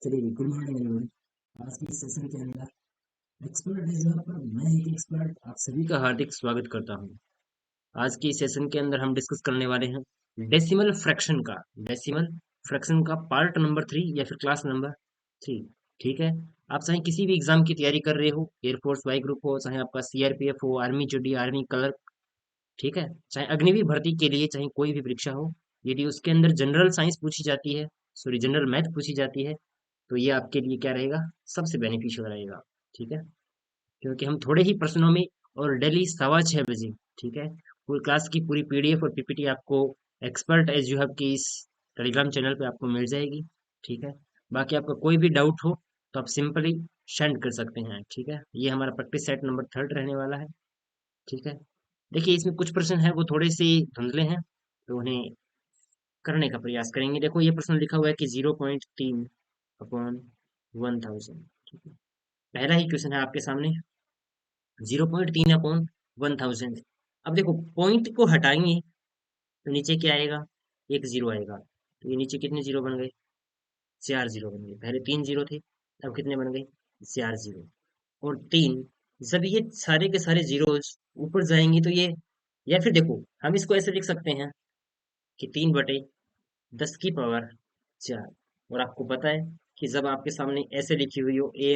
चलिए, good morning everyone. आज की इस सेशन के अंदर एक्सपर्ट है जहाँ पर मैं एक एक्सपर्ट आप सभी का हार्दिक स्वागत करता हूँ। आज की इस सेशन के अंदर हम डिस्कस करने वाले हैं डेसिमल फ्रैक्शन का। डेसिमल फ्रैक्शन का पार्ट नंबर 3 या फिर क्लास नंबर 3। ठीक है। आप चाहे किसी भी एग्जाम की तैयारी कर रहे हो, एयरफोर्स वाई ग्रुप हो, चाहे आपका सीआरपीएफ हो, आर्मी जीडी, आर्मी क्लर्क, ठीक है, चाहे अग्निवीर भर्ती के लिए, चाहे कोई भी परीक्षा हो, यदि उसके अंदर जनरल साइंस पूछी जाती है, सॉरी जनरल मैथ पूछी जाती है, तो ये आपके लिए क्या रहेगा, सबसे बेनिफिशियल रहेगा। ठीक है, क्योंकि हम थोड़े ही प्रश्नों में और डेली 6:15 बजे, ठीक है, पूरी क्लास की पूरी पीडीएफ और पीपीटी आपको एक्सपर्ट एज यू हैव की इस टेलीग्राम चैनल पे आपको मिल जाएगी। ठीक है, बाकी आपका कोई भी डाउट हो तो आप सिंपली सेंड कर सकते हैं। ठीक है, ये हमारा प्रैक्टिस सेट नंबर 3 रहने वाला है। ठीक है, देखिए इसमें कुछ प्रश्न है वो थोड़े से धुंधले हैं, तो उन्हें करने का प्रयास करेंगे। देखो ये प्रश्न लिखा हुआ है कि 0.3 अपॉन 1000। ठीक है, पहला ही क्वेश्चन है आपके सामने, 0.3 अपॉन 1000। अब देखो पॉइंट को हटाएंगे तो नीचे क्या आएगा, एक जीरो आएगा। तो ये नीचे कितने जीरो बन गए, 4 जीरो बन गए। पहले 3 जीरो थे, अब कितने बन गए, 4 जीरो। और 3, जब ये सारे के सारे जीरोस ऊपर जाएंगे तो ये, या फिर देखो हम इसको ऐसे लिख सकते हैं कि 3/10 की पावर 4। और आपको पता है कि जब आपके सामने ऐसे लिखी हुई हो ए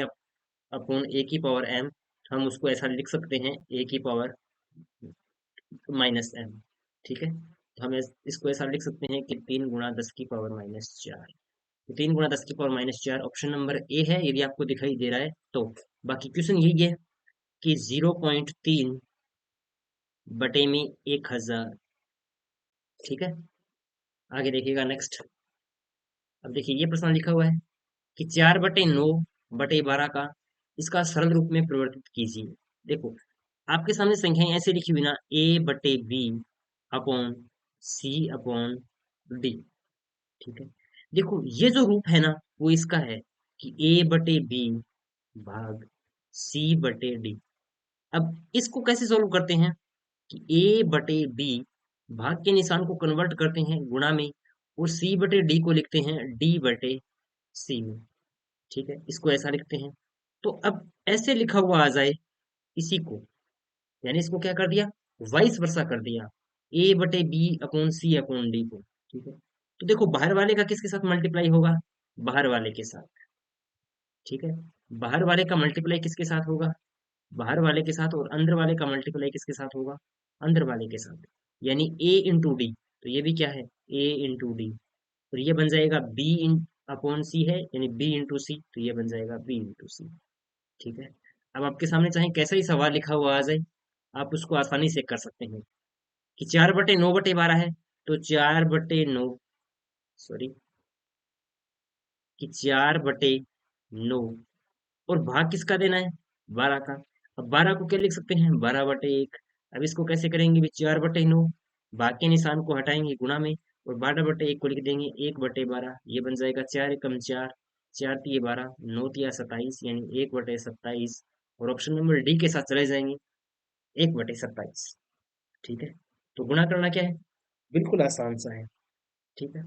अपॉन ए की पावर एम, हम उसको ऐसा लिख सकते हैं ए की पावर -m। ठीक है, तो हम इसको ऐसा लिख सकते हैं कि 3 × 10 की पावर -4। तो 3 × 10 की पावर -4 ऑप्शन नंबर ए है, यदि आपको दिखाई दे रहा है तो। बाकी क्वेश्चन यही है कि 0.3/1000। ठीक है, आगे देखिएगा नेक्स्ट। अब देखिए ये प्रश्न लिखा हुआ है कि 4/9/12 का इसका सरल रूप में परिवर्तित कीजिए। देखो आपके सामने संख्याएं ऐसे लिखी हुई ना, A/B अपॉन C/D। ठीक है, देखो ये जो रूप है ना वो इसका है कि A/B भाग C/D। अब इसको कैसे सोल्व करते हैं कि A/B भाग के निशान को कन्वर्ट करते हैं गुणा में, और C/D को लिखते हैं D/C में। ठीक है, इसको ऐसा लिखते हैं। तो अब ऐसे लिखा हुआ आ जाए इसी को, यानी इसको क्या कर दिया, वाइस वर्सा कर दिया, A/B अपॉन C/D को। ठीक है, तो देखो बाहर वाले का किसके साथ मल्टीप्लाई होगा, बाहर वाले के साथ। ठीक है, बाहर वाले का मल्टीप्लाई किसके साथ होगा, बाहर वाले के साथ, और अंदर वाले का मल्टीप्लाई किसके साथ होगा, अंदर वाले के साथ। यानी A/D, तो ये भी क्या है, A/D। और ये बन जाएगा B इन अपॉन C है, यानी B/C, तो ये बन जाएगा B/C। ठीक है, अब आपके सामने चाहे कैसा ही सवाल लिखा हुआ आ जाए, आप उसको आसानी से कर सकते हैं कि 4/9/12 है, तो 4/9, सॉरी, कि 4/9, और भाग किसका देना है, 12 का। अब 12 को क्या लिख सकते हैं, 12/1। अब इसको कैसे करेंगे भी, 4/9, भाग के निशान को हटाएंगे गुणा में, और 12/1 को लिख देंगे 1/12। ये बन जाएगा 4 × 4, 4×3 = 12, 9×3 = 27, यानी 1/27। और ऑप्शन नंबर डी के साथ चले जाएंगे, 1/27। ठीक है, तो गुणा करना क्या है, बिल्कुल आसान सा है। ठीक है,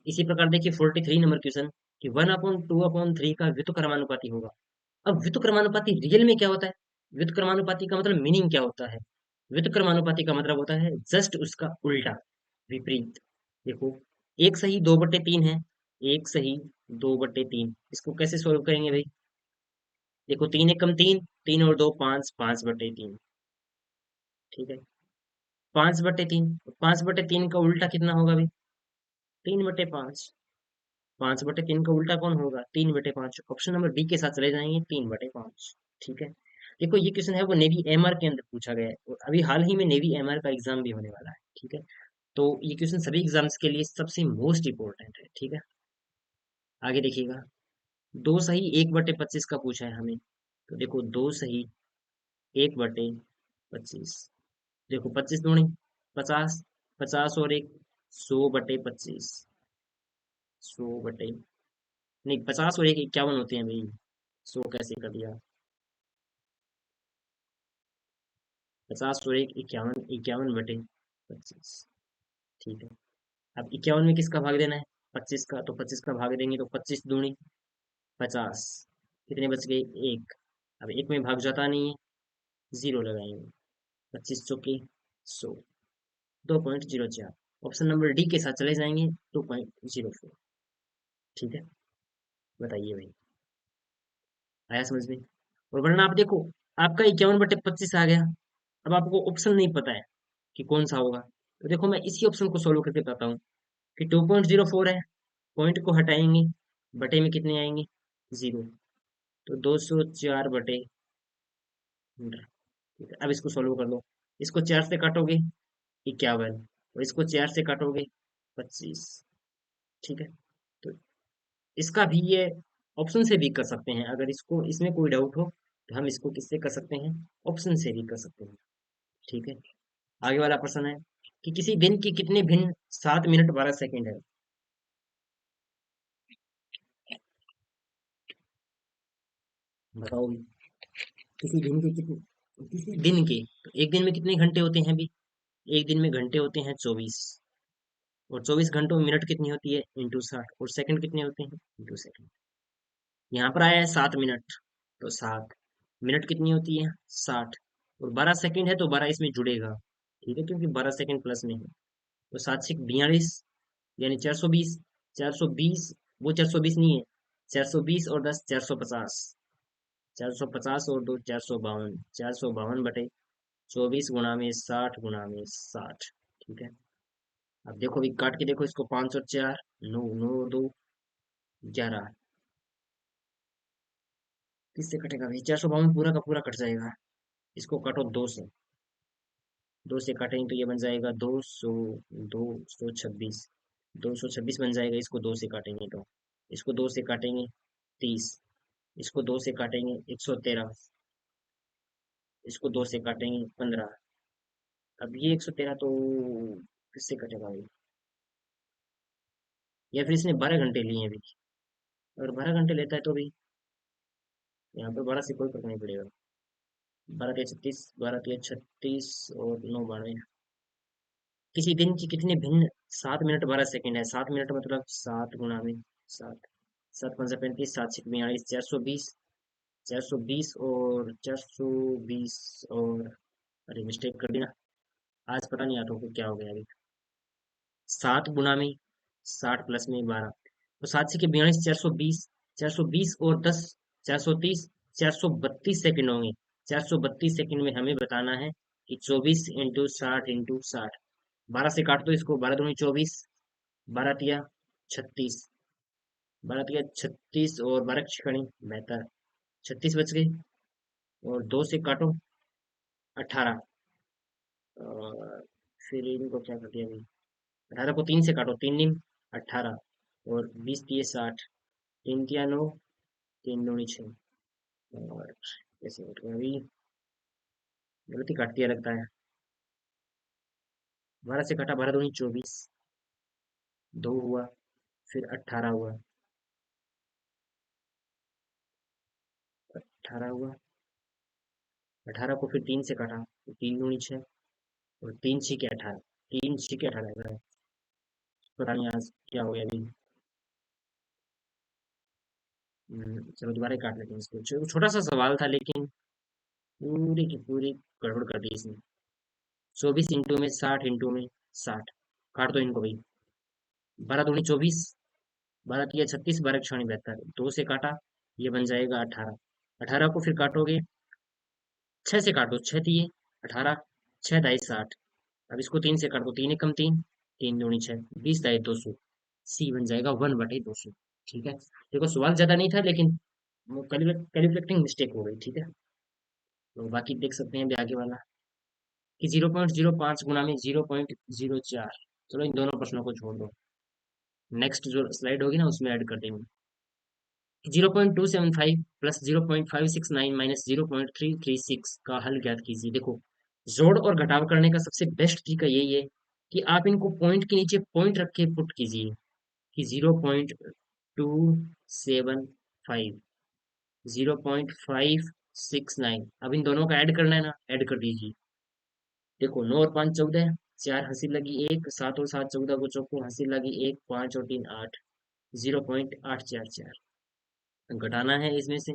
इसी प्रकार देखिए 43 नंबर क्वेश्चन कि 1/2/3 का व्युत्क्रमानुपाती होगा। अब व्युत्क्रमानुपाती रियल में क्या होता है, व्युत्क्रमानुपाती का मतलब मीनिंग क्या होता है, व्युत्क्रमानुपाती का मतलब होता है जस्ट उसका उल्टा, विपरीत। देखो एक सही 2/3 है, एक सही 2/3, इसको कैसे सोल्व करेंगे भाई। देखो 3 × 1 = 3, 3 और 2 5, 5/3। ठीक है, 5/3, 5/3 का उल्टा कितना होगा भाई, 3/5। 5/3 का उल्टा कौन होगा, 3/5। ऑप्शन नंबर बी के साथ चले जाएंगे, 3/5। ठीक है, देखो ये क्वेश्चन है वो नेवी एमआर के अंदर पूछा गया है, और अभी हाल ही में नेवी एमआर का एग्जाम भी होने वाला है। ठीक है, तो ये क्वेश्चन सभी एग्जाम्स के लिए सबसे मोस्ट इंपॉर्टेंट है। ठीक है, आगे देखिएगा, 2 सही 1/25 का पूछा है हमें। तो देखो 2 सही 1/25, देखो 25 दूनी 50, 50 और 1, 100/25, 100 नहीं, 50 और 1 51 होते हैं भाई, 100 कैसे कर दिया, 50 और 1 51, 51/25। ठीक है, अब 51 में किसका भाग देना है, 25 का, तो 25 का भाग देंगे तो 25 दूनी 50, कितने बच गए? एक। अब एक में भाग जाता नहीं है, जीरो लगाएंगे, 25 चौके 100, 2.04। ऑप्शन नंबर डी के साथ चले जाएंगे, 2.04। ठीक है, बताइए भाई, आया समझ में? और वरना आप देखो, आपका 51/25 आ गया। अब आपको ऑप्शन नहीं पता है कि कौन सा होगा, तो देखो मैं इसी ऑप्शन को सोल्व करके बताता हूँ कि 2.04 है, पॉइंट को हटाएंगे, बटे में कितने आएंगे? जीरो। तो 204/100। ठीक है, अब इसको सोल्व कर लो। इसको 4 से काटोगे 51, और इसको 4 से काटोगे 25। ठीक है, तो इसका भी ये ऑप्शन से भी कर सकते हैं, अगर इसको इसमें कोई डाउट हो तो हम इसको किससे कर सकते हैं? ऑप्शन से भी कर सकते हैं। ठीक है, आगे वाला प्रश्न है कि किसी दिन की कितने भिन्न 7 मिनट 12 सेकंड है? बताओ भी। किसी दिन के कितने, किसी दिन के, तो एक दिन में कितने घंटे होते हैं भी? एक दिन में घंटे होते हैं 24, और 24 घंटों में मिनट कितनी होती है? इंटू 60, और सेकंड कितने होते हैं? Into second. यहाँ पर आया है 7 मिनट, तो 7 मिनट कितनी होती है? 60, और 12 सेकंड है तो 12 इसमें जुड़ेगा। ठीक है, क्योंकि 12 सेकंड प्लस में है, तो 7 से 42, यानी 420। 420, वो 420 नहीं है, 420 और 10 450। 450 और 2 452, 452/24 गुणा में 60 गुणा में 60। ठीक है, अब देखो भी काट के देखो इसको, 5 और 4 9, 9 और 2 11। किससे कटेगा भाई? 452 पूरा का पूरा कट जाएगा। इसको काटो 2 से, 2 से काटेंगे तो ये बन जाएगा 200, 226। 226 बन जाएगा, इसको 2 से काटेंगे तो। इसको 2 से काटेंगे 30, इसको 2 से काटेंगे 113, इसको 2 से काटेंगे 15। अब ये 113 तो किससे कटेगा भाई? या फिर इसने 12 घंटे लिए हैं अभी? अगर 12 घंटे लेता है तो भी यहाँ पर 12 से कोई फर्क नहीं पड़ेगा। 12 × 3 = 36, 12 × 3 = 36, और 9 × 12। किसी दिन की कितने भिन्न 7 मिनट 12 सेकंड है? 7 मिनट मतलब 7 गुणा में 7, 7×5 = 35, 7×6 = 42, 420। 420 और 420 और, अरे मिस्टेक कर दी ना, आज पता नहीं आता को क्या हो गया अभी। 7 गुणा में 60 प्लस में 12, तो 7×6 = 42, 420। 420 और 10 430, 432 सेकंड होंगे। 432 सेकंड में हमें बताना है कि 24 × 60 × 60। 12 से काट दो इसको, 12 दूनी 24, 12 तिया 36, 12 तिया 36, और 12 × 6 = 72, 36 बच गए। और 2 से काटो 18, और फिर इनको क्या कर दिया अभी? 18 को 3 से काटो, 3 × 3 = 18, और 20 × 3 = 60, 3 × 3 = 9, 3 दूनी 6। और कैसे कट गया अभी? गलत ही काट दिया लगता है। 12 से काटा, 12 दूनी 24, 2 हुआ, फिर 18 हुआ, 18 हुआ। 18 को फिर 3 से काटा, तो 3 दूनी 6, और 3 × 6 = 18, 3 × 6 = 18। पता नहीं आज क्या हो गया अभी। चलो दोबारा ही काट लेते हैं इसको। छोटा सा सवाल था, लेकिन पूरी की पूरी गड़बड़ कर दी इसने। 24 इंटू में 60 इंटू में 60, काट दो इनको भाई। 12 दूनी 24, 12 तिया 36, 12 × 6 = 72, 2 से काटा, ये बन जाएगा 18। 18 को फिर काटोगे, 6 से काटो, 6 तिये 18, 6 दाई 60। अब इसको 3 से काट दो, 3 × 1 = 3, 3 दूनी 6, 20 दाई 200। सी बन जाएगा 1/200। ठीक है, देखो सवाल ज्यादा नहीं था, लेकिन कैलकुलेटिंग मिस्टेक हो गई। ठीक है, तो बाकी देख सकते हैं अभी आगे वाला कि 0.05 गुणा में 0.04। चलो इन दोनों प्रश्नों को छोड़ दो, नेक्स्ट जो स्लाइड होगी ना उसमें ऐड कर देंगे। 0.275 प्लस 0.569 माइनस 0.336 का हल ज्ञात कीजिए। देखो, जोड़ और घटाव करने का सबसे बेस्ट तरीका यही है कि आप इनको पॉइंट के नीचे पॉइंट रख के पुट कीजिए कि 0.275, 0.569। अब इन दोनों का ऐड करना है ना, ऐड कर दीजिए। देखो, 9 और 5 14, चार हंसी लगी एक, सात और सात 14 को चौको हंसी लगी एक, पांच और तीन आठ, 0.844 घटाना है इसमें से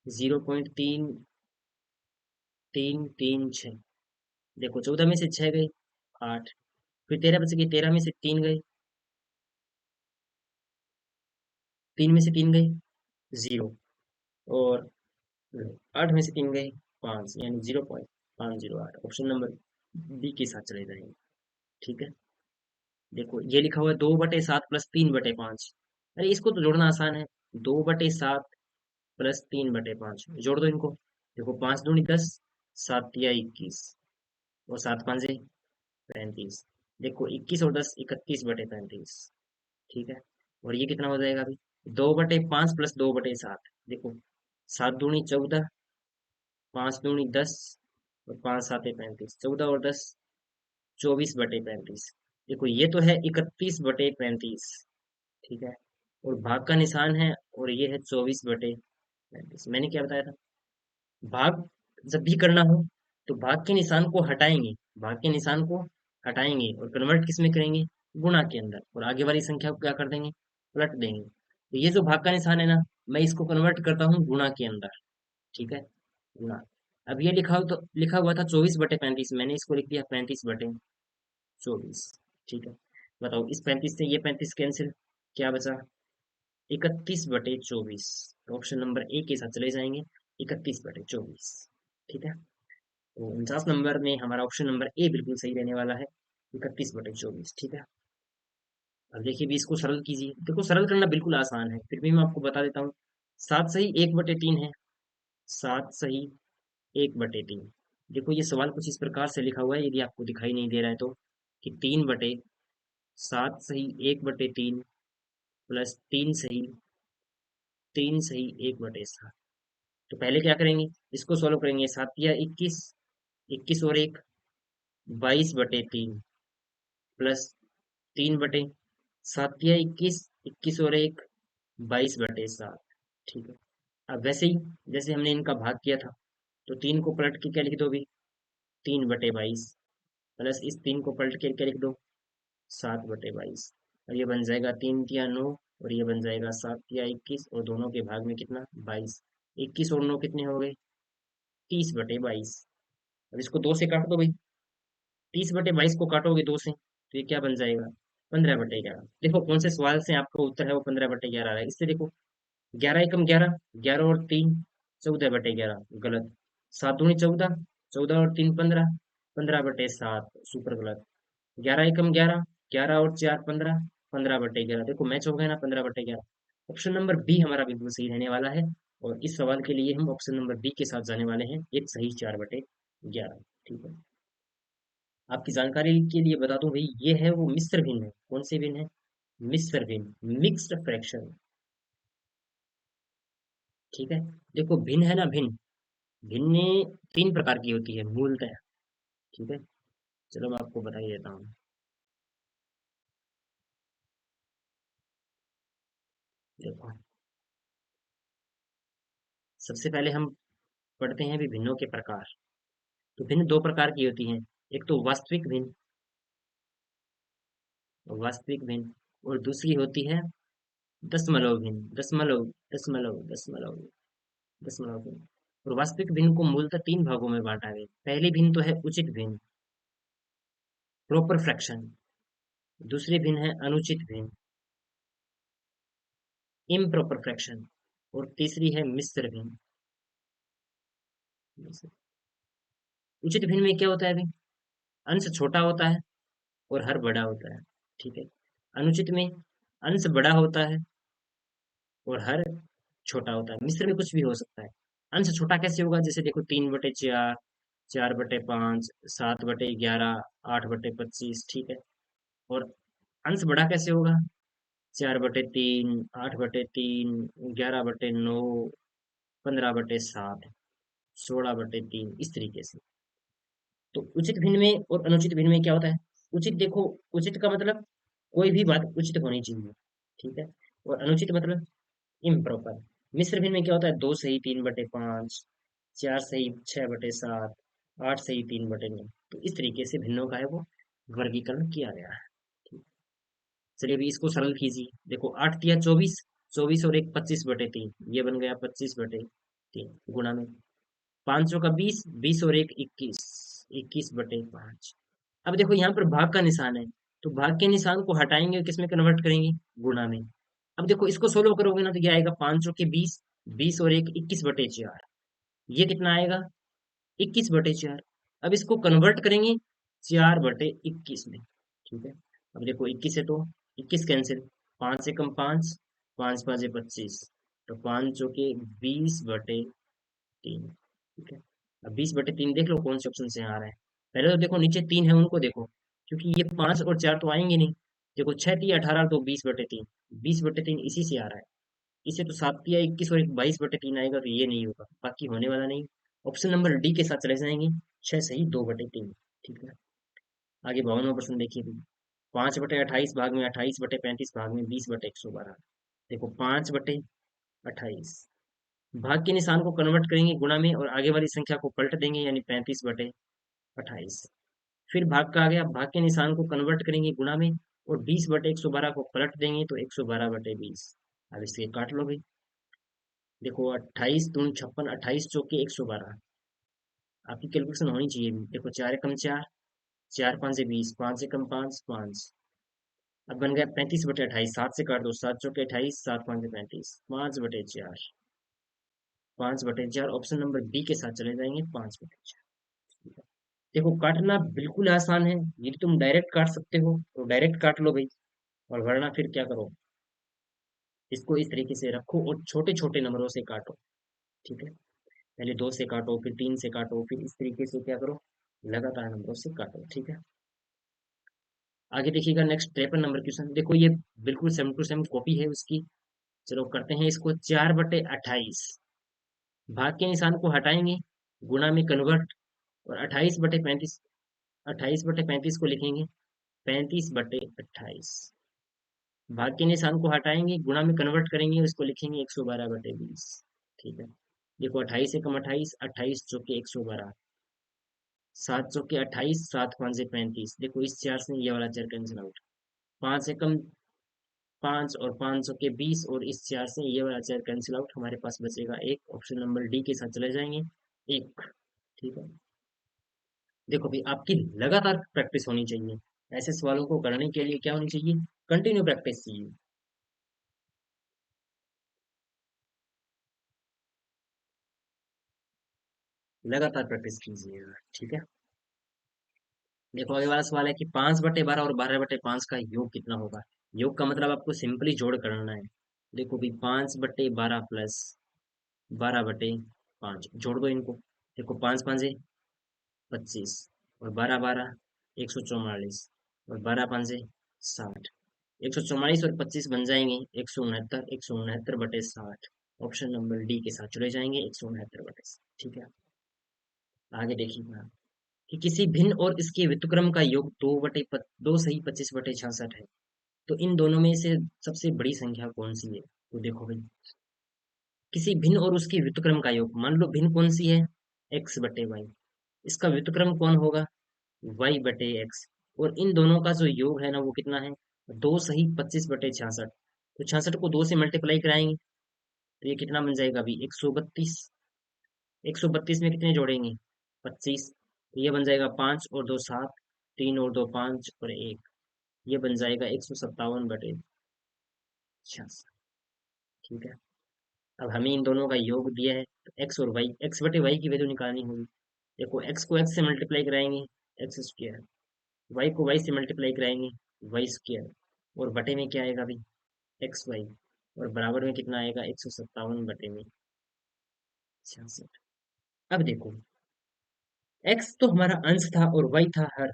0.3336। देखो 14 में से 6 गए, 8, फिर 13 बच गई, 13 में से 3 गए, 3 में से 3 गए, 0, और 8 में से 3 गए, 5, यानी 0.508। ऑप्शन नंबर बी के साथ चले जाएंगे। ठीक है, देखो ये लिखा हुआ है 2/7 प्लस 3/5। अरे इसको तो जोड़ना आसान है। 2/7 प्लस 3/5, जोड़ दो इनको। देखो 5 दूनी 10, 7 या 21, और 7 5 35। देखो 21 और 10, 31/35। ठीक है, और ये कितना हो जाएगा अभी? 2/5 प्लस 2/7। देखो 7 दूनी 14, 5 दूनी 10, और 5 7 35, 14 और 10, 24/35। देखो ये तो है 31/35। ठीक है, और भाग का निशान है, और ये है 24/35। मैंने क्या बताया था? भाग जब भी करना हो तो भाग के निशान को हटाएंगे, भाग के निशान को हटाएंगे और कन्वर्ट किस में करेंगे? गुणा के अंदर, और आगे वाली संख्या को क्या कर देंगे? पलट देंगे। तो ये जो भाग का निशान है ना, मैं इसको कन्वर्ट करता हूँ गुणा के अंदर। ठीक है, गुणा। अब ये लिखा हुआ था 24/35, मैंने इसको लिख दिया 35/24। ठीक है, बताओ इस 35 से ये 35 कैंसिल, क्या बचा? 31/24। ऑप्शन नंबर ए के साथ चले जाएंगे, 31/24। ठीक है, तो 49 नंबर में हमारा ऑप्शन नंबर ए बिल्कुल सही रहने वाला है, 31/24। ठीक है, अब देखिए भी इसको सरल कीजिए। देखो सरल करना बिल्कुल आसान है, फिर भी मैं आपको बता देता हूँ। 7 सही 1/3 है, 7 सही 1/3। देखो ये सवाल कुछ इस प्रकार से लिखा हुआ है, यदि आपको दिखाई नहीं दे रहा है तो, कि 3/7 सही 1/3 प्लस 3 सही 1/7। तो पहले क्या करेंगे? इसको सॉल्व करेंगे। 7 या 21, 21 और 1, 22/3 प्लस 3/7 या 21, 21 और 1, 22/7। ठीक है, अब वैसे ही जैसे हमने इनका भाग किया था, तो 3 को पलट के क्या लिख दो अभी? 3/22, प्लस इस 3 को पलट के क्या लिख दो? 7/22। और ये बन जाएगा 3 तिया 9, और ये बन जाएगा 7 तिया 21, और दोनों के भाग में कितना? 22। 21 और 9 कितने हो गए? 30/22। अब इसको 2 से काट दो भाई। 30/22 को काटोगे 2 से, तो ये क्या बन जाएगा? 15/11। देखो कौन से सवाल से आपका उत्तर है वो 15/11 आ रहा है। इससे देखो 11 एकम 11, 11 और 3 14/11, गलत। 7 दूनी 14, 14 और 3 15, 15/7, सुपर गलत। 11 एकम 11, 11 और 4 15, 15/11। देखो मैच हो गया ना, 15/11। ऑप्शन नंबर बी हमारा बिल्कुल सही रहने वाला है, और इस सवाल के लिए हम ऑप्शन नंबर बी के साथ जाने वाले हैं, एक सही 4/11। ठीक है, आपकी जानकारी के लिए बता दूं भाई, ये है वो मिश्र भिन्न है। कौन सी भिन्न है? मिश्र भिन्न, मिक्स्ड फ्रैक्शन। ठीक है, देखो भिन्न है ना, भिन्न, भिन्न 3 प्रकार की होती है मूलतः। ठीक है, चलो मैं आपको बता ही देता हूँ। देखो सबसे पहले हम पढ़ते हैं भी भिन्नों के प्रकार। तो भिन्न 2 प्रकार की होती हैं, एक तो वास्तविक भिन्न, और दूसरी होती है दशमलव भिन्न, दशमलव, दशमलव, दशमलव, दशमलव भिन्न। और वास्तविक भिन्न को मूलतः 3 भागों में बांटा है। पहली भिन्न तो है उचित भिन्न, प्रॉपर फ्रैक्शन। दूसरी भिन्न है अनुचित भिन्न, इम्प्रॉपर फ्रैक्शन। और तीसरी है मिश्र भिन्न। उचित भिन्न में क्या होता है अभी? अंश छोटा होता है और हर बड़ा होता है। ठीक है, अनुचित में अंश बड़ा होता है और हर छोटा होता है। मिश्र में कुछ भी हो सकता है। अंश छोटा कैसे होगा? जैसे देखो 3/4, 4/5, 7/11, 8/25। ठीक है, और अंश बड़ा कैसे होगा? 4/3, 8/3, 11/9, 15/7, 16/3, इस तरीके से। तो उचित भिन्न में और अनुचित भिन्न में क्या होता है? उचित देखो, उचित का मतलब कोई भी बात उचित होनी चाहिए। ठीक है, और अनुचित मतलब इम्प्रॉपर। मिश्र भिन्न में क्या होता है? 2 सही 3/5, 4 सही 6/7, 8 सही 3/9। तो इस तरीके से भिन्नों का है वो वर्गीकरण किया गया है। ठीक। चलिए अभी इसको सरल कीजिए। देखो 8 × 3 = 24, 24 और 1 25/3, ये बन गया 25/3 गुणा में 5 का 20, 20 और 1 21, 21/5। अब देखो यहाँ पर भाग का निशान है, तो भाग के निशान को हटाएंगे और किस में कन्वर्ट करेंगे, गुणा में। अब देखो इसको सोल्व करोगे ना तो ये आएगा 5 के 20, 20 और 1 21/4, ये कितना आएगा 21/4। अब इसको कन्वर्ट करेंगे 4/21 में। ठीक है। अब देखो 21 है तो 21 कैंसिल, 5 से कम 5, 5 × 5 = 25, तो 5 × 4 = 20/3। ठीक है। अब 20/3 देख लो कौन से ऑप्शन से आ रहा है। पहले तो देखो नीचे 3 है उनको देखो, क्योंकि ये 5 और 4 तो आएंगे नहीं। देखो 6×3 = 18, तो 20/3, 20/3 इसी से आ रहा है। इसे तो 7×21 और एक 22/3 आएगा, तो ये नहीं होगा, बाकी होने वाला नहीं। ऑप्शन नंबर डी के साथ चले जाएंगे, 6 सही 2/3। ठीक है। आगे 52वां प्रश्न देखिए भाई। 5/28 भाग में 28/35 भाग में 20/112। देखो 5/28, भाग के निशान को कन्वर्ट करेंगे गुणा में और आगे वाली संख्या को पलट देंगे, यानी 35/28। फिर भाग का आ गया, भाग के निशान को कन्वर्ट करेंगे गुणा में और 20/112 को पलट देंगे, तो 112/20। अब इसके काट लो भाई। देखो 28×2 = 56, 28 × 4 = 112। आपकी कैलकुलेशन होनी चाहिए भी। देखो 4 × 4 = 4, 4×5 = 20, 5 से कम 5, 5। अब बन गया 35/28, 7 से काट दो, 7 × 4 = 28, 7×5 = 35, 5/4, 5/4। ऑप्शन नंबर बी के साथ चले जाएंगे, 5/4। देखो काटना बिल्कुल आसान है, यदि तुम डायरेक्ट काट सकते हो तो डायरेक्ट काट लो भाई, और वरना फिर क्या करो, इसको इस तरीके से रखो और छोटे छोटे नंबरों से काटो। ठीक है। पहले 2 से काटो, फिर 3 से काटो, फिर इस तरीके से क्या करो, लगातार नंबरों से काटो। ठीक है। आगे देखिएगा नेक्स्ट 53 नंबर क्वेश्चन। देखो ये बिल्कुल सेम टू सेम कॉपी है उसकी। चलो करते हैं इसको। 4/28, भाग के निशान को हटाएंगे, गुणा में कन्वर्ट, और 28/35, 28/35 को लिखेंगे 35/28। भाग के निशान को हटाएंगे, गुणा में कन्वर्ट करेंगे, उसको लिखेंगे 112/20। ठीक है। देखो 28 से कम 28, 28 × 4 = 112, 7 × 4 = 28, 7×5 = 35। देखो इस 4 से ये वाला 4 कैंसिल आउट, 5 से कम 5 और 5 × 20, और इस 4 से ये वाला 4 कैंसिल आउट, हमारे पास बचेगा एक। ऑप्शन नंबर डी के साथ चले जाएंगे, एक। ठीक है। देखो भाई आपकी लगातार प्रैक्टिस होनी चाहिए। ऐसे सवालों को करने के लिए क्या होनी चाहिए, कंटिन्यू प्रैक्टिस चाहिए। लगातार प्रैक्टिस कीजिएगा। ठीक है। देखो अगले वाला सवाल है कि 5/12 और 12/5 का योग कितना होगा। योग का मतलब आपको सिंपली जोड़ करना है। देखो भाई 5/12 प्लस 12/5, जोड़ दो इनको। देखो 5×5 = 25, और 12×12 = 144, और 12×5 = 60। 144 और 25 बन जाएंगे 169, 169/60। ऑप्शन नंबर डी के साथ चले जाएंगे, 169/60। ठीक है। आगे देखिए कि किसी भिन्न और इसके व्युत्क्रम का योग 2 सही 25/66 है, तो इन दोनों में से सबसे बड़ी संख्या कौन सी है। तो देखो भाई, किसी भिन्न और उसके व्युत्क्रम का योग, मान लो भिन्न कौन सी है, x/y, इसका व्युत्क्रम कौन होगा, y/x, और इन दोनों का जो योग है ना वो कितना है, 2 सही 25/66। तो 66 को 2 से मल्टीप्लाई कराएंगे, तो ये कितना बन जाएगा अभी, 132। 132 में कितने जोड़ेंगे, 25, तो ये बन जाएगा 5 और 2 7, 3 और 2 5 और 1, ये बन जाएगा 157/66। ठीक है। अब हमें इन दोनों का योग दिया है, तो एक्स और वाई, x/y की वैल्यू निकालनी होगी। देखो एक्स को एक्स से मल्टीप्लाई कराएंगे, x², वाई को वाई से मल्टीप्लाई कराएंगे, y², और बटे में क्या आएगा अभी, xy, और बराबर में कितना आएगा, 157/66। अब देखो x तो हमारा अंश था और y था हर,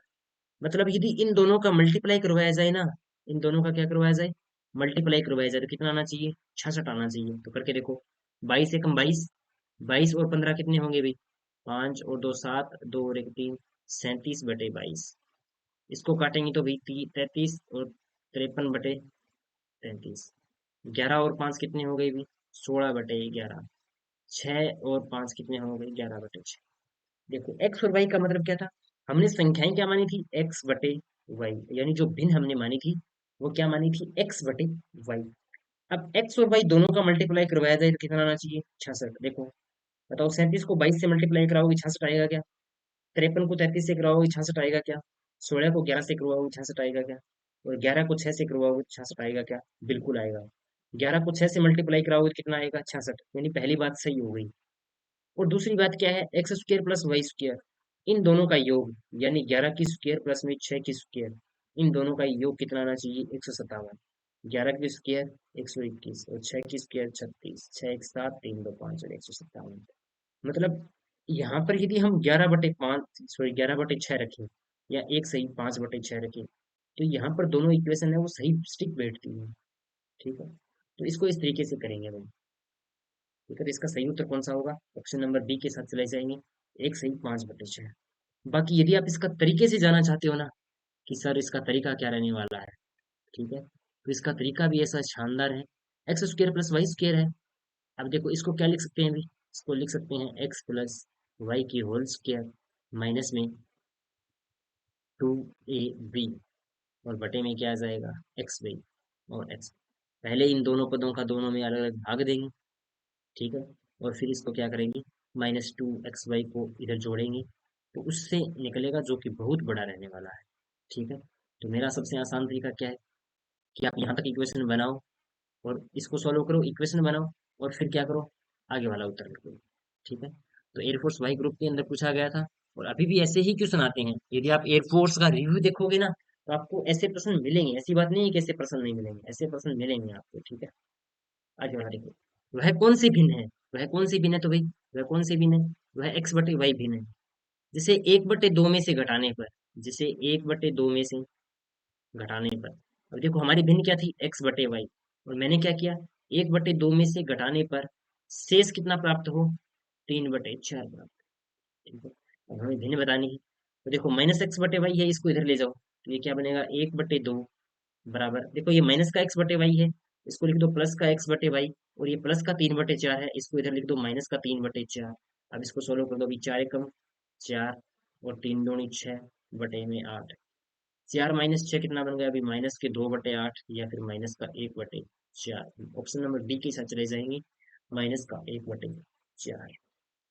मतलब यदि इन दोनों का मल्टीप्लाई करवाया जाए ना, इन दोनों का क्या करवाया जाए, मल्टीप्लाई करवाया जाए, तो कितना आना चाहिए, 66 आना चाहिए। तो करके देखो, 22 से कम 22, 22 और 15 कितने होंगे भाई, 5 और 2 7, 2 और 1 3, 37/22। इसको काटेंगे तो भाई 33 और 53/33। 11 और 5 कितने हो गए भाई, 16/11। 6 और 5 कितने हो गए, 11/6। देखो एक्स और वाई का मतलब क्या था, हमने संख्याएं क्या मानी थी, एक्स बटे वाई, यानी जो भिन्न हमने मानी थी वो क्या मानी थी, एक्स बटे वाई। अब एक्स और वाई दोनों का मल्टीप्लाई करवाया जाए तो कितना आना चाहिए, 66। देखो बताओ, 37 को 22 से मल्टीप्लाई कराओगे 66 आएगा क्या? 53 को 33 से करवाओगे 66 आएगा क्या? 16 को 11 से करवाओगे 66 आएगा क्या? और 11 को 6 से करवाओगे 66 आएगा क्या? बिल्कुल आएगा। 11 को 6 से मल्टीप्लाई कराओगे तो कितना आएगा, 66। यानी पहली बात सही हो गई। और दूसरी बात क्या है, X square plus Y square, इन दोनों का योग, यानी 11 की स्क्र प्लस में 6 की स्क्र, इन दोनों का योग कितना आना चाहिए, 157। 11 की स्क्र 121 और 6 की स्क्र 36, 6 एक 7, 3 2 5 और 157। मतलब यहाँ पर यदि हम 11/5, सॉरी 11/6 रखें, या एक सही 5/6 रखें, तो यहाँ पर दोनों इक्वेशन है वो सही स्टिक बैठती है। ठीक है, तो इसको इस तरीके से करेंगे हम। ठीक है, तो इसका सही उत्तर कौन सा होगा, ऑप्शन नंबर बी के साथ चले जाएंगे, एक सही 5/6। बाकी यदि आप इसका तरीके से जाना चाहते हो ना, कि सर इसका तरीका क्या रहने वाला है, ठीक है, तो इसका तरीका भी ऐसा शानदार है, X square plus Y square है। अब देखो इसको क्या लिख सकते हैं अभी, इसको लिख सकते हैं एक्स प्लस वाई की होल स्क्वायर माइनस में 2ab, और बटे में क्या आ जाएगा, एक्स वाई और एक्स। पहले इन दोनों पदों का दोनों में अलग अलग भाग देंगे, ठीक है, और फिर इसको क्या करेंगे, -2xy को इधर जोड़ेंगे, तो उससे निकलेगा जो कि बहुत बड़ा रहने वाला है। ठीक है, तो मेरा सबसे आसान तरीका क्या है, कि आप यहाँ तक इक्वेशन बनाओ और इसको सॉल्व करो, इक्वेशन बनाओ, और फिर क्या करो, आगे वाला उत्तर लिखो। ठीक है, तो एयरफोर्स वाई ग्रुप के अंदर पूछा गया था, और अभी भी ऐसे ही क्वेश्चन आते हैं। यदि आप एयरफोर्स का रिव्यू देखोगे ना, तो आपको ऐसे प्रश्न मिलेंगे, ऐसी बात नहीं है कि ऐसे प्रश्न नहीं मिलेंगे, ऐसे प्रश्न मिलेंगे आपको। ठीक है, आगे वाला देखो, वह कौन सी भिन्न है, वह कौन सी भिन्न है, तो भाई वह कौन सी भिन्न है, वह एक्स बटे वाई भिन्न है, जिसे 1/2 में से घटाने पर, जिसे 1/2 में से घटाने पर, अब देखो हमारी भिन्न क्या थी, एक्स बटे वाई, और मैंने क्या किया, 1/2 में से घटाने पर शेष कितना प्राप्त हो, 3/4 प्राप्त। ठीक है, अब हमें भिन्न बतानी है, तो देखो -x/y है, इसको इधर ले जाओ, तो ये क्या बनेगा, 1/2 बराबर, देखो ये माइनस का x/y है, इसको लिख दो प्लस का x/y, और ये प्लस का 3/4 है, इसको इधर लिख दो माइनस का 3/4। अब इसको सोल्व कर दो, अभी 4 एकम 4 और 3 दूनी 6 बटे में 8। 4 माइनस 6 कितना बन गया, अभी माइनस के 2/8 या फिर माइनस का 1/4। ऑप्शन नंबर डी के साथ चले जाएंगे, माइनस का 1/4।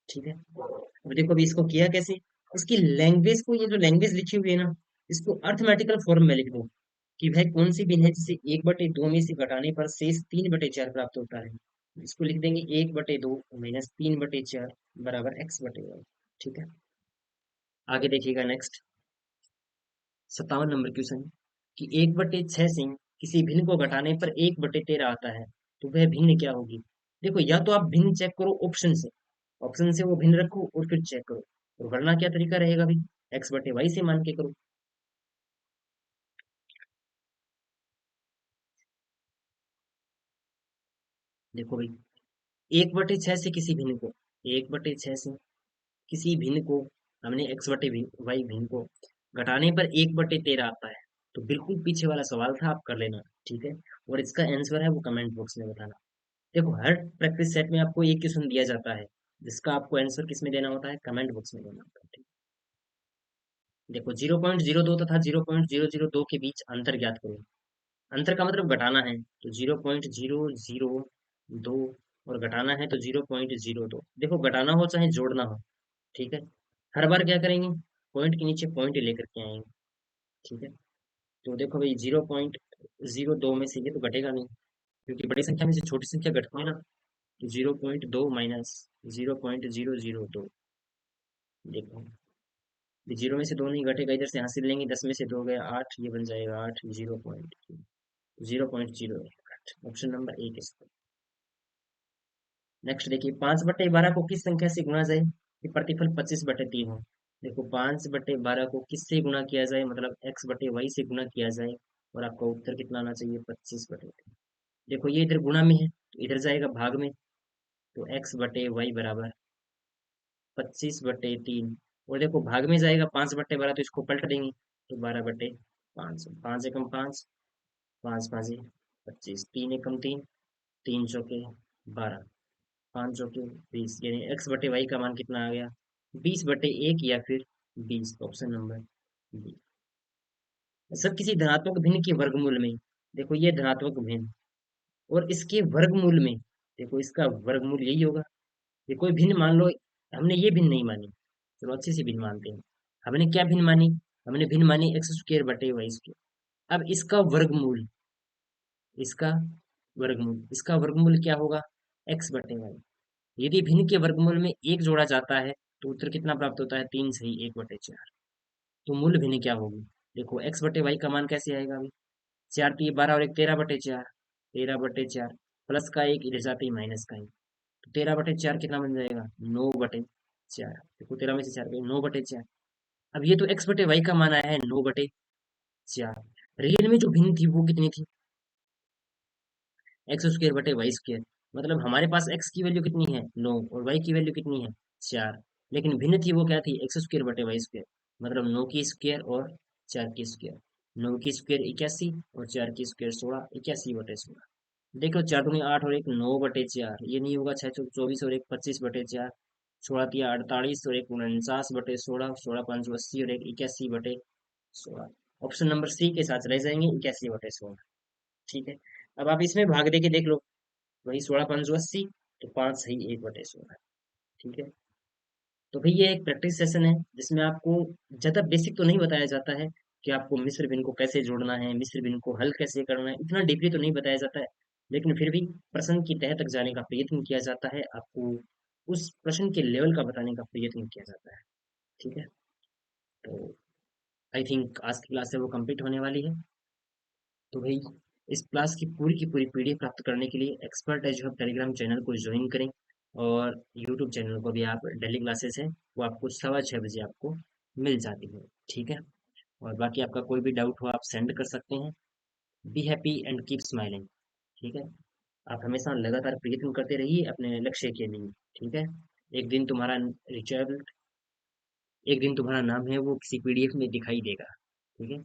ठीक है, अब देखो अभी इसको किया कैसे, इसकी लैंग्वेज को, ये जो लैंग्वेज लिखी हुई है ना, इसको अर्थमेटिकल फॉर्म में लिख दो, कि वह कौन सी भिन्न है जिसे 1/2 में से घटाने पर शेष 3/4 प्राप्त होता है। इसको लिख देंगे 1/2 माइनस 3/4 बराबर x/y। ठीक है, आगे देखिएगा नेक्स्ट 57 नंबर क्वेश्चन, कि 1/6 से किसी भिन्न को घटाने पर 1/13 आता है, तो वह भिन्न क्या होगी। देखो या तो आप भिन्न चेक करो ऑप्शन से, ऑप्शन से वो भिन्न रखो और फिर चेक करो, और वरना क्या तरीका रहेगा भाई, x/y से मान के करो। देखो भाई, 1/6 से किसी भिन्न को, 1/6 से किसी भिन्न को, हमने x/y भिन्न को घटाने पर 1/13 आता है, तो बिल्कुल पीछे वाला सवाल था, आप कर लेना। ठीक है, और इसका आंसर है वो कमेंट बॉक्स में बताना। देखो हर प्रैक्टिस सेट में आपको एक क्वेश्चन दिया जाता है, जिसका आपको आंसर किस में देना होता है, कमेंट बॉक्स में देना होता है। ठीक है? देखो 0.02 तथा 0.002 के बीच अंतर ज्ञात करो। अंतर का मतलब घटाना है, तो 0.002, और घटाना है तो 0.02। देखो घटाना हो चाहे जोड़ना हो, ठीक है, हर बार क्या करेंगे, पॉइंट के नीचे पॉइंट लेकर के आएंगे। ठीक है, तो देखो भाई 0.02 में से ये तो घटेगा नहीं, क्योंकि बड़ी संख्या में से छोटी संख्या घटती है ना, तो 0.2 माइनस 0.002। देखो, ये 0 में से 2 नहीं घटेगा, इधर से हासिल लेंगे, 10 में से 2 गया 8, ये बन जाएगा 8, 0.08। ऑप्शन नंबर ए के साथ। नेक्स्ट देखिए, 5/12 को किस संख्या से गुणा जाए कि प्रतिफल 25/3 हो। देखो 5/12 को किससे गुणा किया जाए, मतलब x/y से गुणा किया जाए, और आपका उत्तर कितना आना चाहिए, 25/3। देखो ये इधर गुणा में है, तो इधर जाएगा भाग में, तो x/y बराबर 25/3, और देखो भाग में जाएगा 5/12, तो इसको पलट देंगे, तो 12/5, 5 एकम 5, 5 5 25, 3 एकम 3, 3 चौके 12, 5 चौके 20, यानी x/y का मान कितना आ गया, 20/1 या फिर 20। Option number B. सब किसी धनात्मक भिन्न के वर्गमूल में, देखो ये धनात्मक भिन्न और इसके वर्गमूल में, देखो इसका वर्गमूल यही होगा। ये कोई भिन्न मान लो, हमने ये भिन्न नहीं मानी, चलो अच्छी सी भिन्न मानते हैं। हमने क्या भिन्न मानी? हमने भिन्न मानी एक्स स्क्र बटे वाई स्क्र। अब इसका वर्गमूल क्या होगा? एक्स बटे वाई। यदि भिन्न के वर्गमूल में एक जोड़ा जाता है तो उत्तर कितना प्राप्त होता है? 3 सही 1/4। तो मूल भिन्न क्या होगी? देखो एक्स बटे वाई का मान कैसे आएगा अभी? 4 × 3 = 12 और एक 13/4, 13/4 प्लस का एक इधर जाते ही माइनस का एक, तो 13/4 कितना बन जाएगा? 9/4। देखो 13 में से 4 गए, 9/4। अब ये तो एक्स बटे वाई का मान आया है 9/4। रियल में जो भिन्न थी वो कितनी थी? x² बटे वाई स्क्र। मतलब हमारे पास x की वैल्यू कितनी है? 9, और y की वैल्यू कितनी है? 4। लेकिन भिन्न थी वो क्या थी? x² बटे वाई स्क्र। मतलब 9 की स्क्र और 4 की स्क्र। 9 की स्क्र 81 और 4 की स्क्र 16, 81/16। देखो 4 दूनी 8 और एक 9/4, ये नहीं होगा। 6 चौक 24 और एक 25/4, 16 × 3 = 48 और एक 49/16, 16 × 5 = 80 और एक 81/16। ऑप्शन नंबर सी के साथ रह जाएंगे 81/16। ठीक है। अब आप इसमें भाग दे के देख लो, वही 16 × 5 = 80, तो 5 सही 1/16। ठीक है। तो भाई ये एक प्रैक्टिस सेशन है जिसमें आपको ज्यादा बेसिक तो नहीं बताया जाता है कि आपको मिस्र बिन को कैसे जोड़ना है, मिस्र बिन को हल कैसे करना है, इतना डीपली तो नहीं बताया जाता है। लेकिन फिर भी प्रश्न की तह तक जाने का प्रयत्न किया जाता है, आपको उस प्रश्न के लेवल का बताने का प्रयत्न किया जाता है। ठीक है। तो आई थिंक आज की क्लास है वो कंप्लीट होने वाली है। तो भाई इस क्लास की पूरी पीडीएफ प्राप्त करने के लिए expert edge hub Telegram channel को ज्वाइन करें, और यूट्यूब चैनल को भी आप डेली क्लासेस है वो आपको 6:15 बजे आपको मिल जाती है। ठीक है। और बाकी आपका कोई भी डाउट हो आप सेंड कर सकते हैं। Be happy and keep smiling. ठीक है। आप हमेशा लगातार प्रयत्न करते रहिए अपने लक्ष्य के लिए। ठीक है। एक दिन तुम्हारा रिजल्ट, एक दिन तुम्हारा नाम है वो किसी पीडीएफ में दिखाई देगा। ठीक है।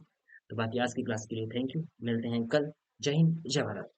तो बाकी आज की क्लास के लिए थैंक यू, मिलते हैं कल। जय हिंद, जय भारत।